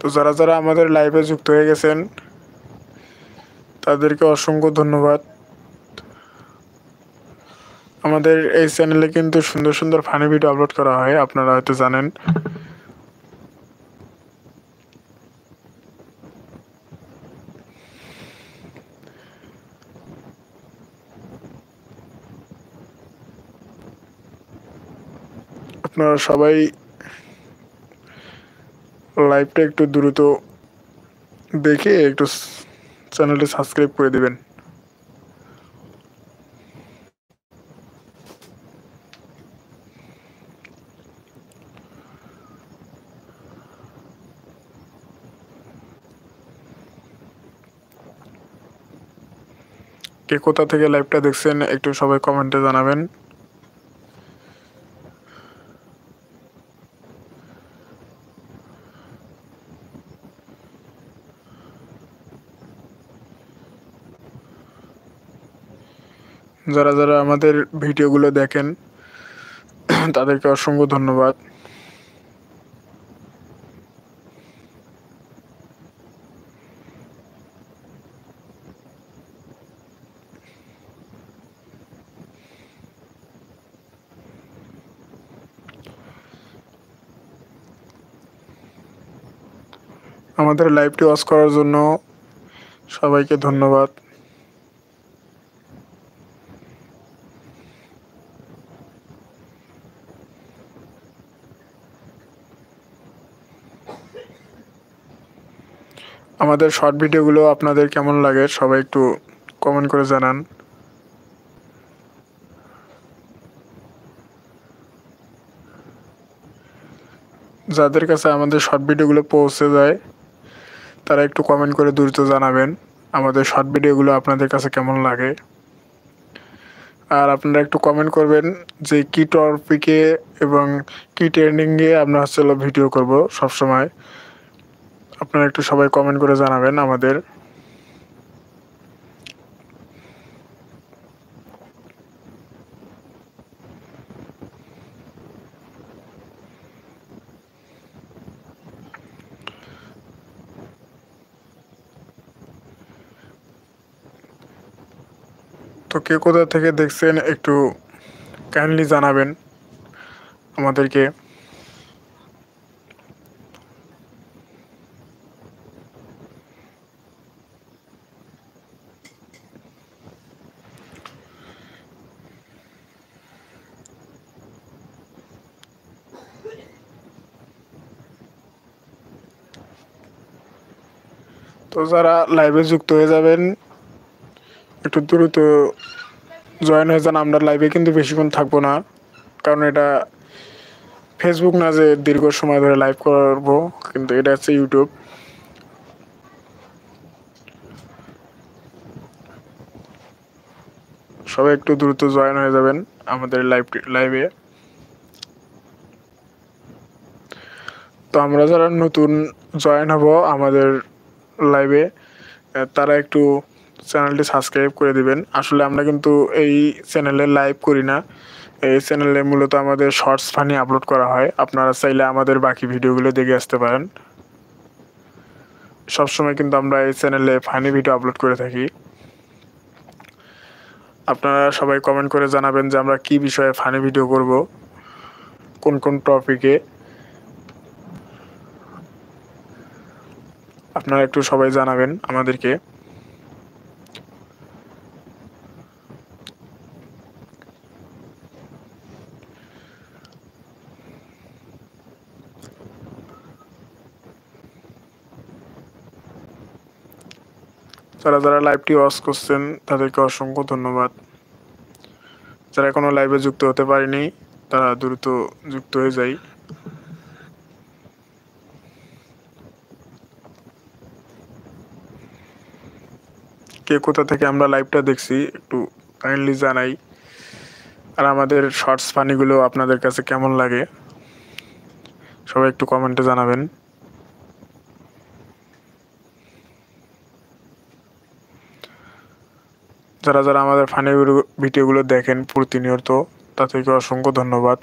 তো যারা যারা আমাদের লাইভে যুক্ত হয়ে গেছেন তাদেরকে অসংখ্য ধন্যবাদ। আমাদের এই চ্যানেলে কিন্তু সুন্দর সুন্দর ফানি ভিডিও আপলোড করা হয়, আপনারা হয়তো জানেন। আপনারা সবাই লাইভটা একটু দ্রুত দেখে একটু চ্যানেলটি সাবস্ক্রাইব করে দিবেন। কে কোথা থেকে লাইভটা দেখছেন একটু সবাই কমেন্টে জানাবেন। যারা যারা আমাদের ভিডিওগুলো দেখেন তাদেরকে অসংখ্য ধন্যবাদ। আমাদের লাইভটি ওয়াচ করার জন্য সবাইকে ধন্যবাদ। আমাদের শর্ট ভিডিওগুলো আপনাদের কেমন লাগে সবাই একটু কমেন্ট করে জানান। যাদের কাছে আমাদের শর্ট ভিডিওগুলো পৌঁছে যায় তারা একটু কমেন্ট করে দ্রুত জানাবেন আমাদের শর্ট ভিডিওগুলো আপনাদের কাছে কেমন লাগে। আর আপনারা একটু কমেন্ট করবেন যে কী টপিকে এবং কী ট্রেন্ডিংয়ে আমরা ভিডিও করব সবসময়। আপনারা একটু সবাই কমেন্ট করে জানাবেন আমাদের। তো কে কোথা থেকে দেখছেন একটু কাইন্ডলি জানাবেন আমাদেরকে। তো যারা লাইভে যুক্ত হয়ে যাবেন একটু দ্রুত জয়েন হয়ে যান। আমরা লাইভে কিন্তু বেশিক্ষণ থাকবো না, কারণ এটা ফেসবুক না যে দীর্ঘ সময় ধরে লাইভ করব, কিন্তু এটা হচ্ছে ইউটিউব। সবাই একটু দ্রুত জয়েন হয়ে যাবেন আমাদের লাইভে। তো আমরা যারা নতুন জয়েন হব আমাদের লাইভে তারা একটু চ্যানেলটি সাবস্ক্রাইব করে দিবেন। আসলে আমরা কিন্তু এই চ্যানেলে লাইভ করি না, এই চ্যানেলে মূলত আমাদের শর্টস ফানি আপলোড করা হয়। আপনারা চাইলে আমাদের বাকি ভিডিওগুলো দেখে আসতে পারেন। সবসময় কিন্তু আমরা এই চ্যানেলে ফানি ভিডিও আপলোড করে থাকি। আপনারা সবাই কমেন্ট করে জানাবেন যে আমরা কী বিষয়ে ফানি ভিডিও করব, কোন কোন টপিকে। আপনারা একটু সবাই জানাবেন আমাদেরকে। যারা যারা লাইভটি ওয়াচ করছেন তাদেরকে অসংখ্য ধন্যবাদ। যারা এখনো লাইভে যুক্ত হতে পারেনি তারা দ্রুত যুক্ত হয়ে যায়। কে কোথা থেকে আমরা লাইভটা দেখছি একটু কাইন্ডলি জানাই। আর আমাদের শর্টস ফানিগুলো আপনাদের কাছে কেমন লাগে সবাই একটু কমেন্টে জানাবেন। যারা যারা আমাদের ফানি ভিডিওগুলো দেখেন প্রতিনিয়ত তাদেরকে অসংখ্য ধন্যবাদ।